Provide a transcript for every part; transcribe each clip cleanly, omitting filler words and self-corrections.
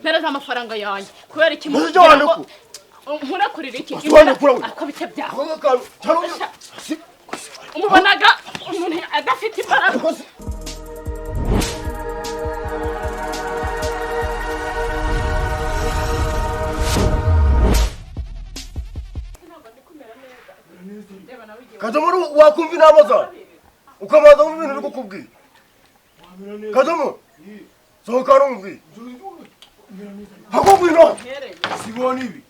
Pereza amafaranga yanjye kubera iki mu nkurakurira iki akabite byaho umubonaga umuntu adafite imbaraga Kadomo wakumva inama zawe ukamaza mu bintu byo kukubwira Kadomo sohoka rumvi hakubwira sibona ibi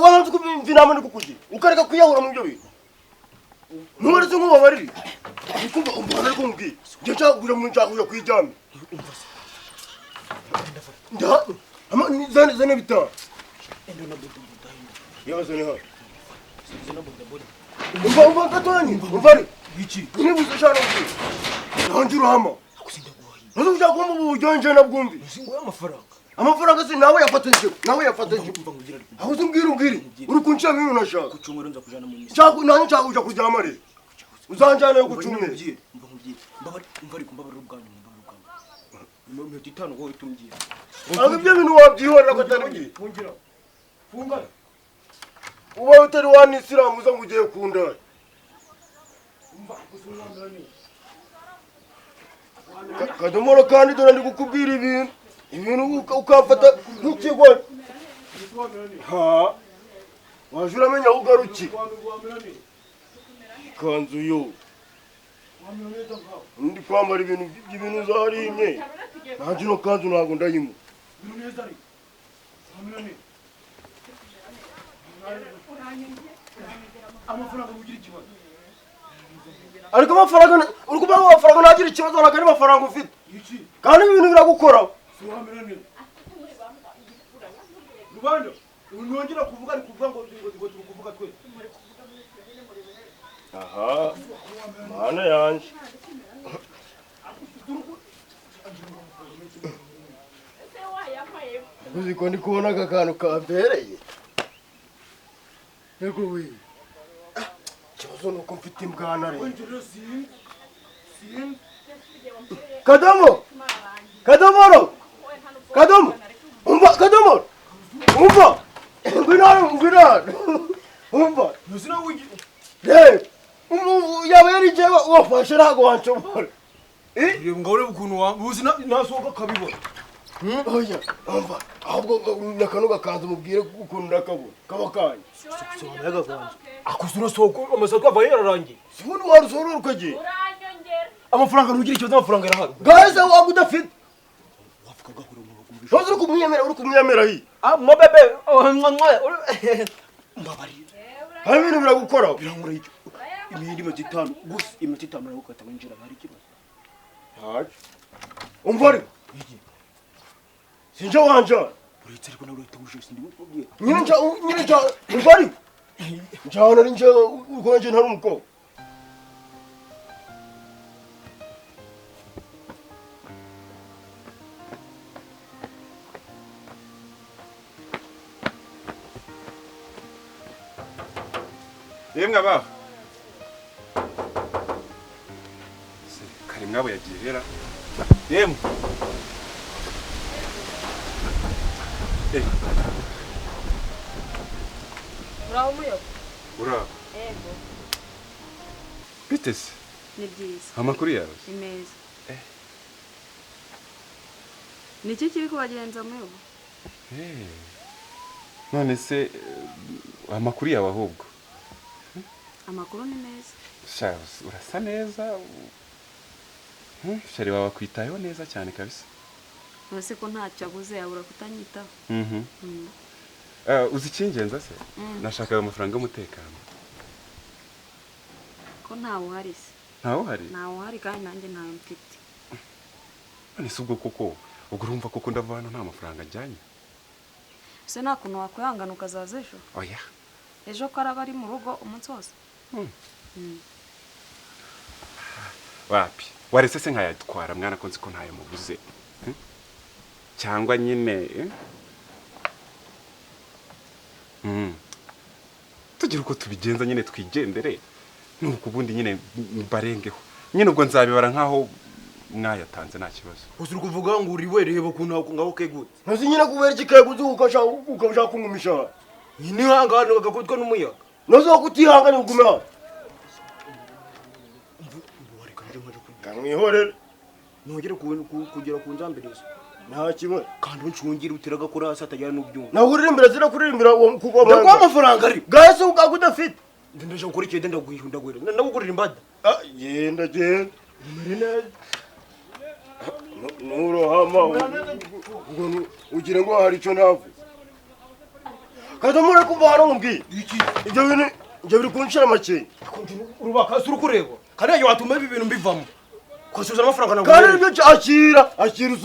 wanze kumva inama ndi kukugira ukareka kwiyahura mu byo bintu ntubaretse nk'ubabariri ukumva umbana ariko mbwira njye cyagura mu nshaka kwijyana zane bitanu yazane ha umva gatonyi umvari iki nibuze cyane mbwira nanjye urahama nazo ujya kumva ubujyanje nabwumvi amafaranga se nawe yafatije aho uzumbwira uri kunshya ibintu nashaka kucumura nza kujana mu misi cyako nani cyako uja kujyama re uzanjana yo gucumwe mbari kumbabarira ubwanyu mu titano go itumgiye anga ibyo bintu wabyihorera ko atari fungira funga uba utari wani Islam uza ngugiye kunda umva kusunambira ni Kadomoro kandi dore ndi gukubwira ibintu ukafata nk'ikigwa ha wajura amenya ugaruki kanzu yo ndi kwambara ibintu zarimye nanjye no kanzu ntago ndayimu amafaranga mugira ikibazo ariko amafaranga uri kubaho amafaranga nagira ikibazo nagari amafaranga ufite kandi ibintu biragukora Rubanda unongera kuvuga ari kuvuga ngo tukuvuga twe aha mana yanje uziko ndi kubona aka kantu kambereye yego we ikibazo nuko mfite imbwana re Kadomo umva Kadomo umva ngwino umva nuzina wigi yawe yari jewe wafashe ntago wanshobora ngore ukuntu uzi nasohoka kabibona oya umva ahubwo nakano gakaza mubwire ukuntu ndakabona kaba kanye sobanyaga kwanje akusura soko amasako avaye yararangiye sibona warusoro ukagiye amafaranga nugira ikibazo amafaranga yarahari gaza wagudafite wafuka gahura mu bagumbi uri kumwemera hi mo bebe mbabari hari ibintu biragukora birankura icyo imindi matitano gusa imatitano nawe ukata winjira hari ikibazo haje umva sinje wanja uretse ariko nawe utuje sindi ubwiye nyinja umva njana ninje ukonje ntari umukobwa Yemwe aba Karim ngabo yagiye hera yemwe Uraho muyo ura ego bitese ni byiza amakuru yawe imeza niki kiri kubagenza muyo none se amakuru yawe ahubwo amakuru ni meza urasa neza shari wawe kwitayeho neza cyane kabisa nose ko ntacyo abuze yabura kutanyitaho uzi icy'ingenzi se nashakaga amafaranga y'umutekano ko ntawe uhari se ntawe uhari kandi nanjye ntawe mfite none se ubwo koko ubwo urumva koko ndava hano nta mafaranga ajyanye se nta kuntu wakwihangana ukazaza ejo oya ejo ko araba ari mu rugo umunsi wose wapi waretse se nkayatwara mwana ko nzi ko ntayo mubuze cyangwa nyine tugira uko tubigenza nyine twigendere nuko ubundi nyine barengeho nyine ubwo nzabibara nkaho mwayatanze nta kibazo. Gusa uri kuvuga ngo uri wereba kuntu ngaho kegutse. Ntazi nyine kubera ikikegutse ukashaka kungumisha. Nyine hangana bagakotwa n'umuyaga. Nazo kutihangana ugume ha. Kamwihorere. Nogere kugera ku nzambirizo. Nta kimwe kandi uncungira utiraga kuri hasi atajyana n'ubyumva. Naho uririmbira zira kuririmbira kuko amafaranga ari. Gase ukagudafite. Ndindaje gukora ikende ndagwihunda gwera. Ndagukuririmba imbada. Genda. Murine. Nurohama. Ugira ngo hari cyo navu. Kadamura kumva ngubwi. Iki? Ibyo biri kunshira make. Urubaka suru kureba. Kandi watuma ibi bintu mbivamo. Kosuza amafaranga nawe. Kandi ibyo akira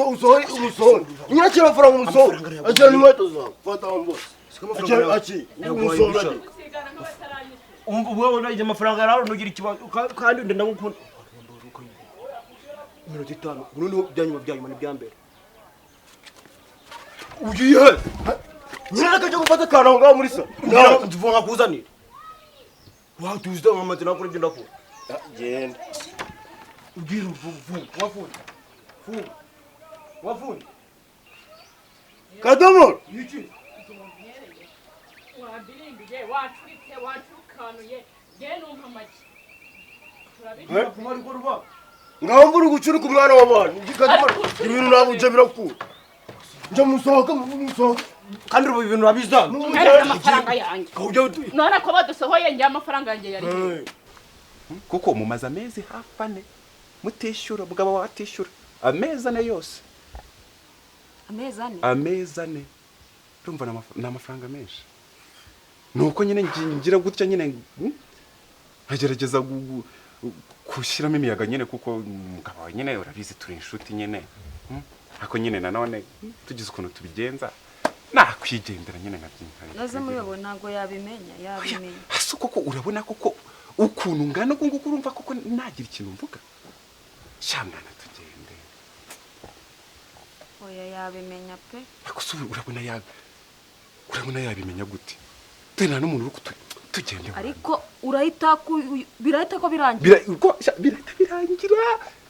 usohoye umusoho. Nyina kira amafaranga umusoho. Akira n'inkweto zawe. Fata mbose. Aki. Umusoho. Ubwo ije amafaranga raro nugira ikibazo kandi ndenda ngukunda. Minota 5. Buno byanyuma n'ibyambere. Ugiye. Nyina kaje gufata kana ngaho muri sa. Ndivunga kuzanira. Wa tuzida ngamate nakuri genda ko. Genda. Ugira wafuni. Kadomo. Yiki. Wabirindige watwite watukanuye gene umpamaki. Turabikora kumari koruba. Ngaho mburu gucuri ku mwana w'abantu. Kadomo. Ibintu nabuje birakura. Nje musohoka kandi ubu ibintu abiza. Amafaranga yanjye. None ko badusohoye njye amafaranga yanjye yari. Kuko mumaze amezi hafi 4 mutishyura mugabo watishyura amezi 4 yose. Amezi 4 urumva na amafaranga menshi. Nuko nyine ngira gutya nyine nkagerageza kushyiramo imiyaga nyine kuko mugabo nyine urabizi turi inshuti nyine. Ako nyine nanone tugize ukuntu tubigenza nakwigendera nyine nkabyinka. Nazo muyobo ntago yabimenya. Hasi koko urabona koko ukuntu ngana ngo urumva koko nagira ikintu mvuga. Shamwana tugende. Oya yabimenya pe. Akusu urabona yabimenya gute? Tena n'umuntu uri tugende. Ariko urahita birahita ko birangira.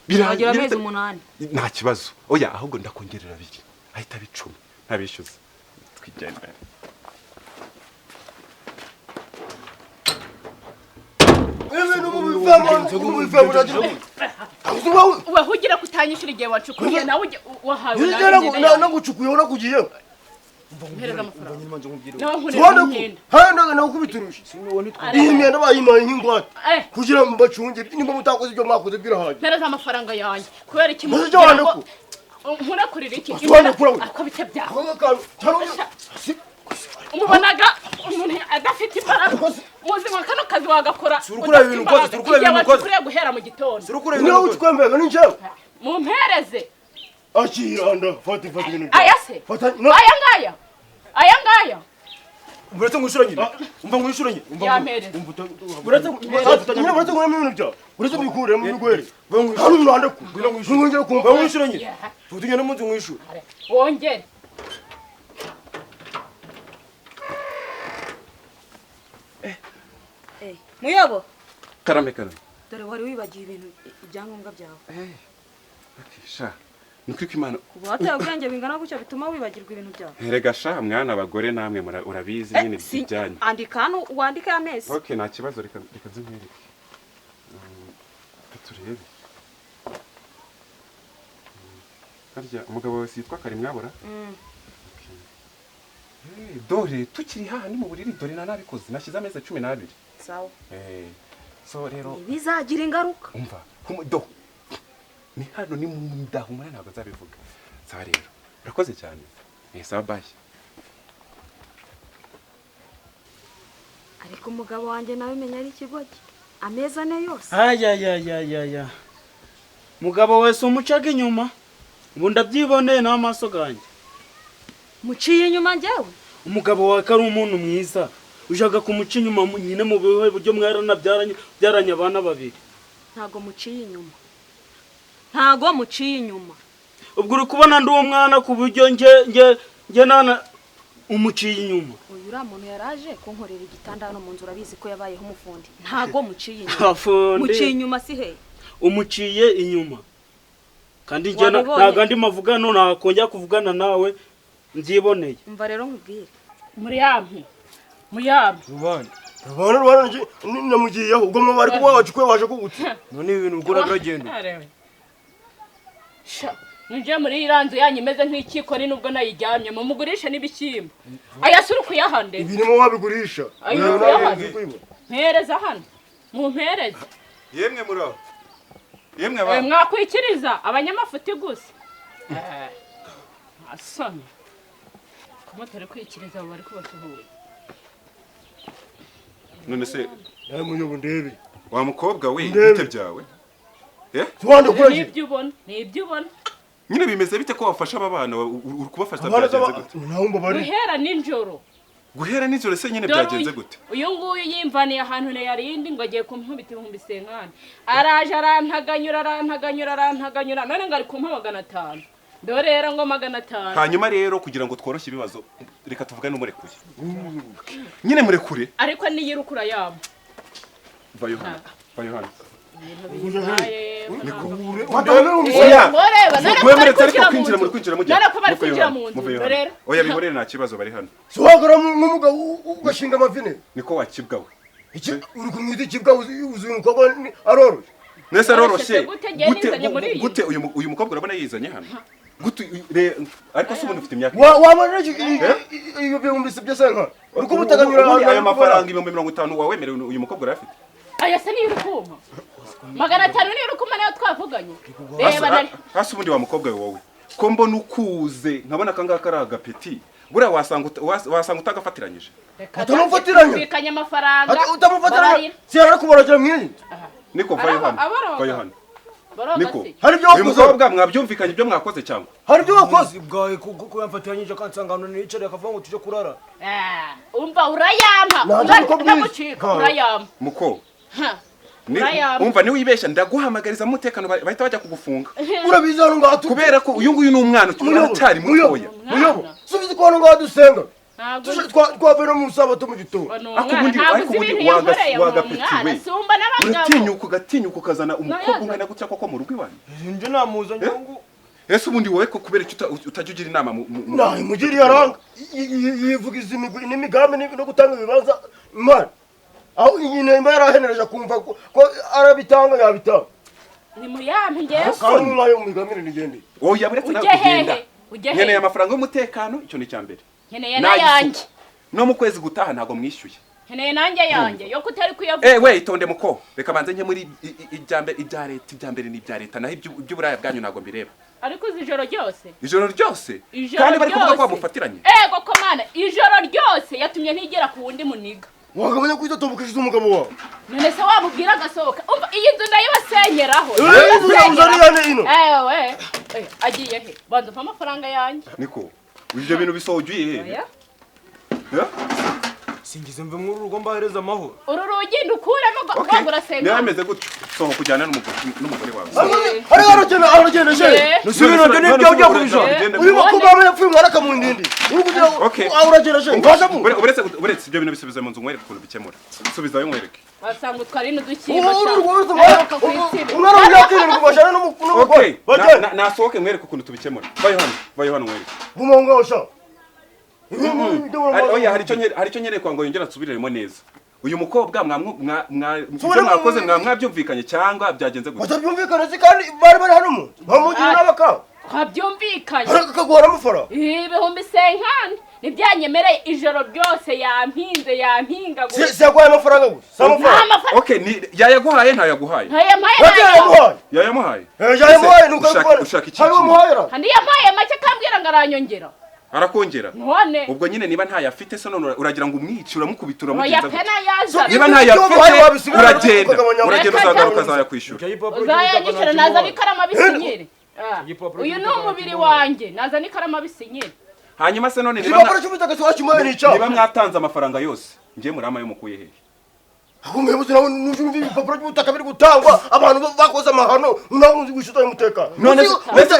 Birangira amezi 8. Nta kibazo. Oya ahubwo ndakongerera 2. Ahita 10 ntabishyuza. Twigendera. Wahugira kutanyishira igihe wacukuye nawe wahawe na gucukuye ura kugiye. Mpereza amafaranga. Hano nakubiturusha. Imyenda bayimaye nk'ingwate. Kugira mbacungire nimba mutakoze ibyo mwakoze birahaje. Mpereza amafaranga yanjye. Kubera iki nkura kurira iki? Ako bitebya. Umubonaga umuntu adafite imbaraga. Muzima kano kazi wagakora. Surukura ibintu ukoze. Guhera mu gitondo. Surukura ibintu ukoze. Twembega n'injewe. Mumpereze. Akiranda fati ibintu. Aya se. Aya ngaya. Buretse ngushura nyine. Umva ngushura nyine. Yampereze. Buretse ngwemo ibintu bya. Buretse bikure mu bigwere. Hano uranda ku. Ngwongera kumva ngushura nyine. Futunya no munzu ngushura. Wongere. Muyobo. Karame. Dore wari wibagiye ibintu ibyangombwa byawe. Sha. Nuko Imana. Kuba ubwenge bingana gutyo bituma wibagirwa ibintu byawe. Erega sha mwana abagore namwe urabizi nyine bijyanye. Andika hano wandike amezi. Okay nta kibazo reka nzimwereke. Turebe. Harya umugabo wese yitwa Karimwabura? Dore tukiri hano mu buriri dore nabikoze nashyize amezi 12. Sawa. So rero bizagira ingaruka. Umva do ni hano ni mundahumura ntabwo zabivuga. Sawa rero urakoze cyane. Sawa bye. Ariko umugabo wanjye nawe menya ari ikigogi. Amezi 4 yose. Aya. Mugabo wese umucaga inyuma. Ubu ndabyiboneye n'amaso ganjye. Muciye inyuma njyewe. Umugabo wawe ari umuntu mwiza. Ujaga kumuca inyuma nyine mu bihe buryo mwarana byaranye abana babiri. Ntago muciye inyuma. Ubwo uri kubona ndi umwana ku buryo nge nana umuciye inyuma. Uyu ura muntu yaraje kunkorera igitanda hano mu nzu urabizi ko yabayeho umufundi. Ntago muciye inyuma. Muciye inyuma si he? Umuciye inyuma. kandi njye ntago andi mavugano nakongera kuvugana nawe mbyiboneye. Umva rero nkubwire. Muyampe. Rubanda namugiyeho ubwo mwe bari kuba wacikuye waje kugutse. None ibintu ukora biragenda. Nje muri iranzu yanyu imeze nk'ikiko ni nubwo nayiryamye mu mugurisha n'ibishyimbo. Ayasura kuyahande. Ibirimo wabigurisha. Mpereza hano. Mumpereze. Yemwe muraho. Yemwe aba. Mwakwikiriza abanyamafuti gusa. Asana. Kumutare kwikiriza abo bari kubasuhuza. None se nawe muyobo ndebe. Wa mukobwa we bite byawe? Twande kuraje. Nibyo ubona. Nyine bimeze bite ko wafasha aba bana uri kubafasha byagenze gute? Nahumba bari. Guhera ninjoro. Guhera nijoro se nyine byagenze gute? Uyu nguyu yimvaniye ahantu ne yarindi ngo agiye kumpubita 1000 araje arantaganyura none ngari kumpa 500 ndo rero ngo 500. Hanyuma rero kugira ngo tworoshye ibibazo reka tuvugane n'umurekure. Nyine murekure ariko niyirukura yabo va Yohana oya bihorere nta kibazo bari hano. Swagara nk'umugabo ugashinga amavine. Niko wakibwawe. Iki uri kumwita ikibwa uzi umukobwa aroroshye. Nese aroroshye. Gute uyu mukobwa urabona yizanye hano? Gute ariko se ubundi ufite imyaka. Wamara iyo byumvise byose nka. Uri kumutaganyura ayo mafaranga 50 wawemerewe uyu mukobwa arafite. Aya se ni urukuma. 500 ni urukuma nayo twavuganye. Reba nari. Hasi ubundi wa mukobwa we wowe. Ko mbona ukuze nkabona kangaka ari agapeti. Buriya wasanga utagafatiranyije. Utamufatiranya. Bikanya amafaranga. Utamufatiranya. Si arakuborogera mwinyi. Niko va Yohana. Niko. Hari byo wakoze. Umukobwa mwabyumvikanye ibyo mwakoze cyangwa? Hari byo wakoze. Bwawe ko yamfatiranyije kansangano n'icare akavuga ngo tuje kurara. Umva urayampa. Ndamucika urayampa. Muko. Umva ni wibeshya ndaguhamagariza umutekano bahita bajya kugufunga. Urabizi hano ngaho kubera ko uyu nguyu ni umwana cyari mutoya. Muyobo. Subize ko hano ngaho dusenga. Twavera mu sabato mu gitondo. Akubundi wagapetiwe. Uratinyuka ukazana umukobwa ungana gutya koko mu rugo iwanyu. Nje namuza nyungu. Ese ubundi wowe ko kubera utajya ugira inama nahi mugiri yaranga yivugiza n'imigambi no gutanga ibibanza imana. Aho nyine mbarahenereje kumva ko arabitanga yabitanga. Ni muyampe ngeso. Kandi mwayo mugamire nigende. Oya buretse nakugenda. Nkeneye amafaranga y'umutekano icyo ni cyambere. Nkeneye nayanjye. No mu kwezi gutaha ntago mwishyuye. Nkeneye nanjye yanjye yo kutari kuyavuga. We itonde muko. Reka banze nke muri ibyambere ni ibya leta naho iby'uburaya bwanyu ntago mbireba. Ariko ijoro ryose. Ijoro ryose. Kandi bari kuvuga ko bamufatiranye. Ego komana ijoro ryose yatumye ntigera ku wundi muniga. Wagabanya kwita tubukishiza umugabo wawe. None se wamubwira gasohoka. Umva iyi nzu ndayibasenyeraho. Ewe. Agiye he? Banza mpa amafaranga yanjye. Niko. Uje bintu bisojuye he? Singize mve muri rugo mbahereza amahoro. Uru rugi ndukuremo gwagura senga. Nameze gutyo. Soho kujyana n'umugore wawe. Ari aragenda je. Nusubira nde n'ibyo byo kurisha. Uyu makubaba yapfuye mwaraka mu ndindi. Uri kugira uragenda je. Ngaza mu. Uretse ibyo bintu bisubiza mu nzu nkwereke ukuntu bikemura. Subizayo nkwereke. Wasanga utwari n'udukimba. Umwana yakire ngubashana n'umugore. Nasohoke nkwereke ukuntu tubikemura. Va Yohana nkwereke. Bumonga osha. Oya hari icyo nyereye kwa ngo yongera nsubiremo neza. Uyu mukobwa mwakoze mwabyumvikanye cyangwa byagenze gute? Batabyumvikana se kandi bari hano mu. Bamugira n'abaka. Twabyumvikanye. Arakagora amafara. Ibihumbi senkani nibyanyemereye ijoro ryose yampinga gusa. Si yakwaye amafaranga gusa. Amafaranga. Okay ni yayaguhaye ntayaguhaye. Yayamuhaye. Nuko ushaka iki? Kandi yampaye make kambwira ngo aranyongera. Arakongera. None. Ubwo nyine niba ntayafite so none uragira ngo umwici uramukubitura mugenza. Niba ntayafite uragenda uzagaruka zayakwishyura. Uzayagishira naza nikarama bisinyere. Uyu ni umubiri wanjye naza nikarama bisinyere. Hanyuma se none niba mwatanze amafaranga yose ngiye murama yo mukuye hehe? Akumwe buzina n'ujumbi ibipapuro by'ubutaka biri gutangwa abantu bakoze amahano ntamuzi gwishuta umutekano. None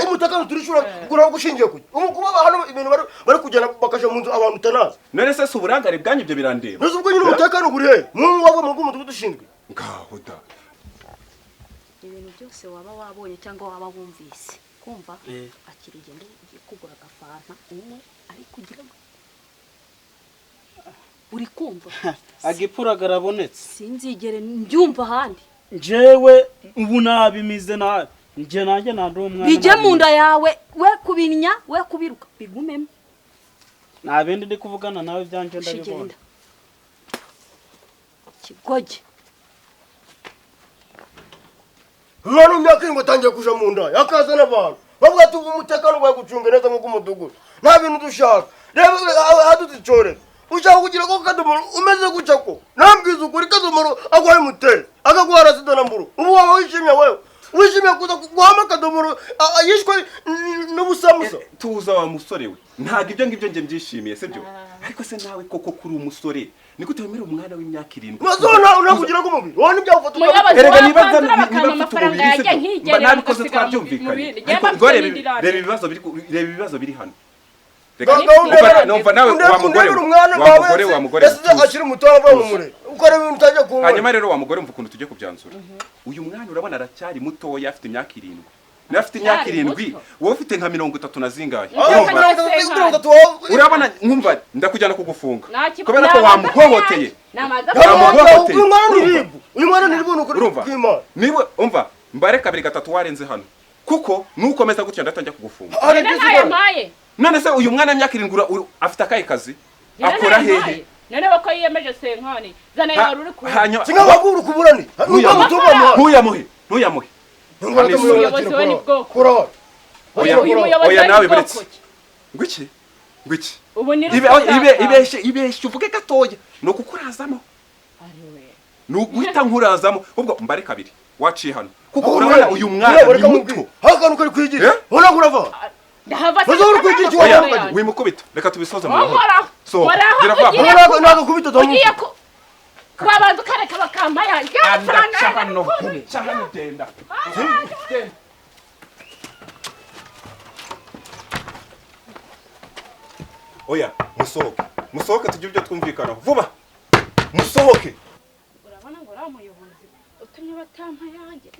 umutekano turishura kugura gushingiye kuki. Umukuba hano ibintu bari kugenda bakaje mu nzu abantu tanaza. None se uburangare bwanyu ibyo birandeba. Nose ubwo nyine umutekano guri he? Mu wabo mu gumu dushinzwe. Ngaho da. Ibintu byose waba wabonye cyangwa waba wumvise kumva akiri igende kugura agafanta umwe ari kugira uri kumva agipura garabonetse sinzigere mbyumva handi jewe ubu nabimize nabi nje nanjye nando umwana bijye mu nda yawe we kubinya we kubiruka bigumemo nabindi ndi kuvugana nawe byanje ndabibona kigoje umwana w'imyaka irindwi atangiye kuja mu nda yakaza n'abantu bavuga ati ubu umutekano ubaye gucunga neza nk'uko umudugudu nta bintu dushaka reba haduzicorera ushaka kugira ko kadomoro umeze guca ko nambwiza ukuri kadomoro agwaye muteri akaguhara sida na mburu ubu waba wishimye wewe wishimiye kuza guhama kadomoro yishwe n'ubusamusa tuza wa musore we ntago ibyo ngibyo nje mbyishimiye sibyo ariko se nawe koko kuri umusore niko utemera umwana w'imyaka 7 mazona unakugira ko mubiri wone byafata erega nibaza amafaranga yajya nkigere nabikoze twabyumvikanye ariko reba ibibazo biri hano wa mugore akiri muto ava mu mure ukora ibintu utaje ku hanyuma rero wa mugore mvuga ukuntu tujye kubyanzura uyu mwana urabona aracyari mutoya afite imyaka 7 nafite imyaka 7 wowe ufite nka 30 na zingahe urabona nkumva ndakujyana kugufunga kubera ko wamuhohoteye uyu mwana ni ribuntu kuri kwima niba umva mbare 2-3 warenze hano kuko nukomeza gutya ndatangira kugufunga none se uyu mwana imyaka 7 afite akaye kazi akora hehe none bako yiyemeje senkani zana yari uri ku singa bakuru kuburani ntuyamuhe umuyobozi we ni bwoko oya nawe buretse ngwiki ubu ni ibeshye uvuge gatoya no kukurazamo nuguhita nkurazamo ubwo mbare 2 waciye hano kuko urabona uyu mwana ni muto hakanu kari kwigira ona kurava bazuru kwigira cywa wimukubita reka tubisoze mu rugo so birava naga kubita tomu kwabantu kareka bakamba yanjye cyahano genda oya musohoke tujye ibyo twumvikana vuba musohoke urabona ngo ra muyobozi utumye batampa yanjye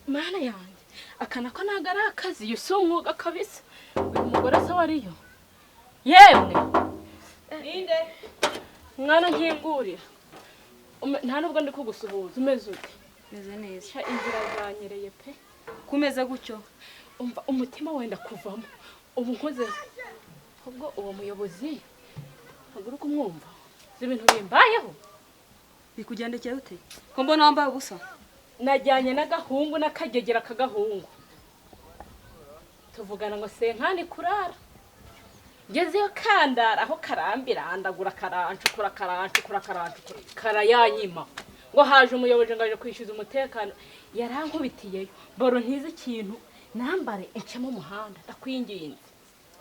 mana yanjye akana ko nagara akazi yusumwuga kabisa uyu mugore se wariyo yemwe ninde mwana nkingurira nta nubwo ndi kugusuhuza umeze ute meze neza inzira zanyereye pe kumeze gutyo umva umutima wenda kuvamo ubu nkoze ubwo uwo muyobozi agura kumwumva ibintu bimbayeho bikugendekeye ute ko mbona wambaye ubusa najyanye n'agahungu n'akagegera kagahungu tuvugana ngo senkani kurara gezeyo kandara aho karambira andagura karancukura karayanyima ngo haje umuyobozi ngaje kwishyuza umutekano yarankubitiyeyo boro ntize ikintu nambare ncemo umuhanda ndakwinginze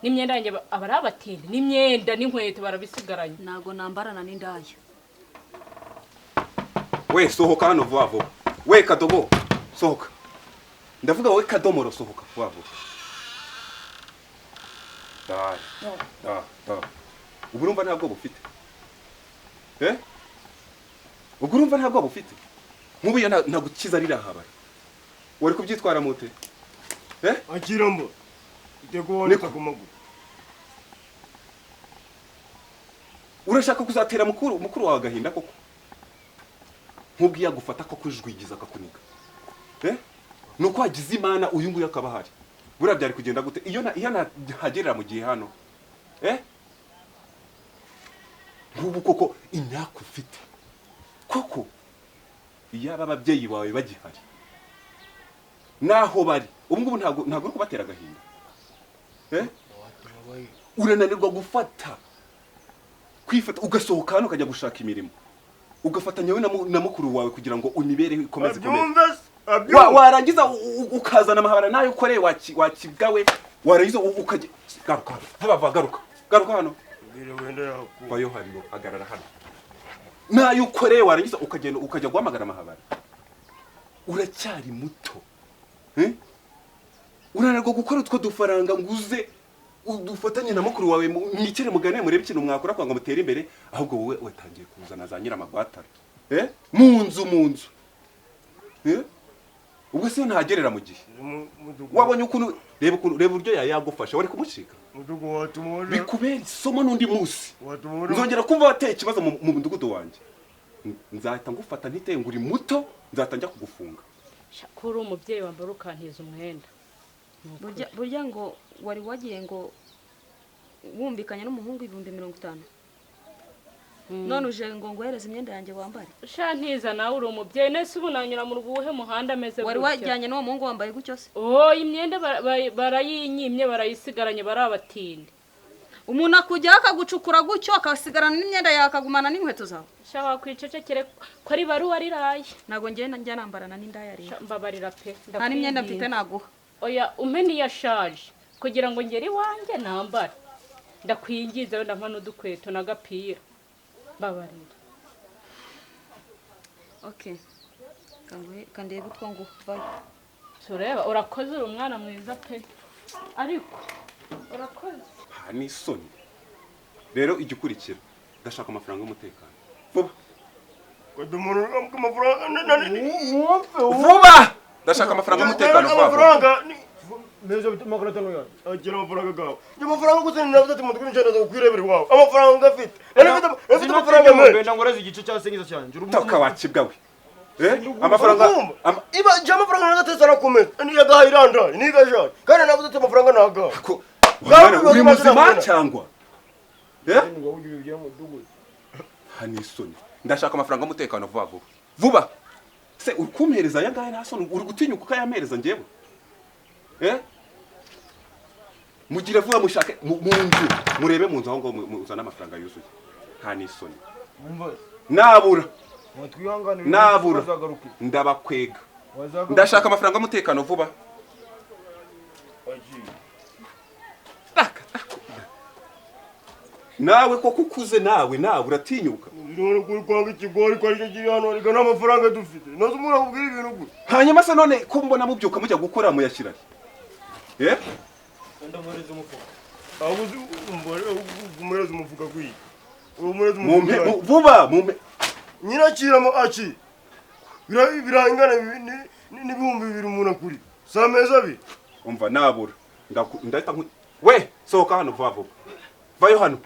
n'imyenda yanjye abarabatinde n'imyenda n'inkweto barabisigaranye nago nambarana n'indaya we sohoka hano vuba vuba we kadogo sohoka ndavuga we kadomoro sohoka vuba vuba ubu urumva ntabwo bufite ubwo urumva ntabwo bufite nk'ubu iyo ntagukiza rirahabara wari kubyitwara mute akiramo iteguboneka ku maguru urashaka kuzatera mukuru wawe agahinda koko nk'ubwo yagufata ko kujwigiza akakuniga nuko wagize imana uyu nguyu akaba ahari buriya byari kugenda gute iyo ntagerera mu gihe hano nk'ubu koko imyaka ufite koko iyaba ababyeyi bawe bagihari naho bari ubu ngubu ntabwo uri kubatera agahinda urananirwa gufata kwifata ugasohoka hano ukajya gushaka imirimo ugafatanya we na mukuru wawe kugira ngo unibereho ikomeze kumera warangiza ukazana amahabara nayo ukoreye wakigawe warangiza ukajya garuka hano bayo hano agarara hano nayo ukoreye warangiza ukagenda ukajya guhamagara amahabara uracyari muto uranarwa gukora utwo dufaranga nguze udufatanye na mukuru wawe mwikere mugane murebe ikintu mwakora kwanga mutere imbere ahubwo wowe watangiye kuzana za nyiramagwatara mu nzu ubwo se ntagerera mu gihe wabonye ukuntu reba uburyo yagufasha wari kumucika mudugu watumubona bikubera isomo n'undi munsi nzongera kumva wateye ikibazo mu mudugudu wanjye nzahita ngufata ntiteye ngo uri muto nzahita njya kugufunga kuri umubyeyi wambara ukantiza umwenda burya ngo wari wagiye ngo wumvikanye n'umuhungu 50,000 none uje ngo ngohereze imyenda yanjye wambare shantiza nawe uri umubyeyi nese ubu nanyura mu rwuhe muhanda ameze wari wajyanye n'uwo muhungu wambaye gutyo se imyenda barayinyimye barayisigaranye barabatinde umuntu akujyaho akagucukura gutyo akasigarana n'imyenda yakagumana n'inkweto zawe sha wakwicecekere ko ari baruwa riraye ntabwo njya nambarana n'indaya rero mbabarira pe nta n'imyenda mfite naguha oya umpe niyashaje kugira ngo ngere iwanjye nambare ndakwingiza wenda mpa n'udukweto n'agapira mbabarira okay kandebe utwo nguvayo tureba urakoze uri umwana mwiza pe ariko urakoze n'isoni rero igikurikira ndashaka amafaranga y'umutekano vuba vuba ndashaka amafaranga y'umutekano vuba Meza bitumagara tano ya. Agira amafaranga gawe. Yo amafaranga gute navuze ati mudugudu cyane kwirebera wawe. Amafaranga afite. Afite amafaranga menshi. Benda ngoreze igice cya sengiza cyanje. Taka wakibwawe. Amafaranga iba jama amafaranga nagateza arakomeza. Ni yagahiranda, ni gajaje. Kandi navuze ati amafaranga naga. Uri muzima cyangwa? Hanisoni. Ndashaka amafaranga y'umutekano vuba vuba. Vuba. Se uri kumpereza yangahe ntasoni uri gutinyuka ukayampereza njyewe? Mugira vuba mushake mu nzu murebe mu nzu aho ngo muzana amafaranga yuzuye nta n'isoni nabura ndabakwega ndashaka amafaranga y'umutekano vuba nawe ko kukuze nawe uratinyuka none kuri kwanga ikigori kwa cyo kiri hano reka n'amafaranga dufite nazo murakubwira ibintu gute hanyuma se none ko mbona mubyuka mujya gukora muyashyira ndamureze umufuka abuzi umureze umufuka kwiye umureze umufuka vuba mumpe nyirakiramo aki birangana n'ibihumbi 2 umuntu akuri sameza abi umva nabura ndahita we sohoka hano vuba vuba vayo hano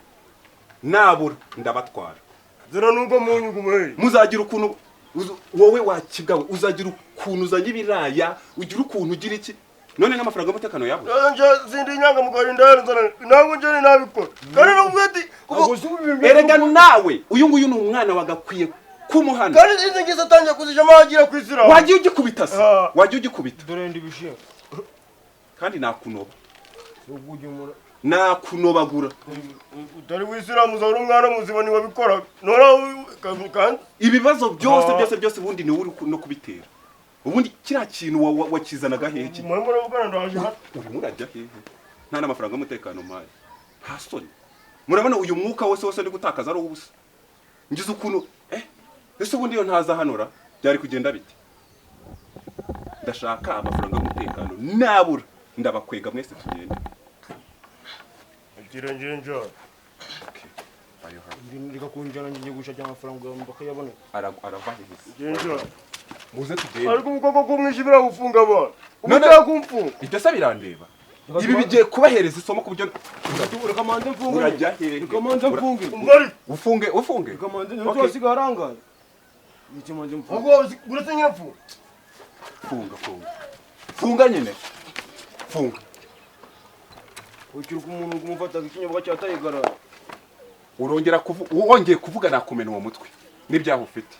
nabura ndabatwara zera nuko munyugo muhe muzagira ukuntu wowe wakibwawe uzagira ukuntu uzanye ibiraya ugira ukuntu ugira iki none n'amafaranga y'umutekano yabo nje zindi nyanga mugari ndaranzana ntabwo nje nabikora kandi nubwati erega nawe uyu nguyu ni umwana wagakwiye kumuhana kandi izi ngize atangiye kuzija magira kwizira wagiye ugikubita se wagiye ugikubita dore ndi bishye kandi nakunoba nakunobagura utari wisiramu za umwana muzibani wabikora nora kandi ibibazo byose bundi ni uri no kubitera ubundi kira kintu wakizanaga hehe ki mwambara bugana ndaje hano uri murajya hehe nta n'amafaranga y'umutekano maye hasoni murabona uyu mwuka wose ndi gutakaza ari ubusa ngize ukuntu ese ubundi yo ntaza hanora byari kugenda bite ndashaka amafaranga y'umutekano nabura ndabakwega mwese tugende agira njenja ayo ndika kunjana ngiye gushaka amafaranga bakayabona arava hehe njenja muze tugende ariko umukoko kumwishibira gufunga abantu umutaka kumfunga idasa birandeba ibi bigiye kubahereza isomo kubyo urakamande mfunge urajya hehe urakamande mfunge umbari ufunge urakamande nto sigarangaye ikimanje mfunge ubwo buretse nyapfu funga nyine funga ukiri kumuntu kumufata ikinyobwa cyatayigara wongeye kuvuga nakumena uwo mutwe n'ibyaho ufite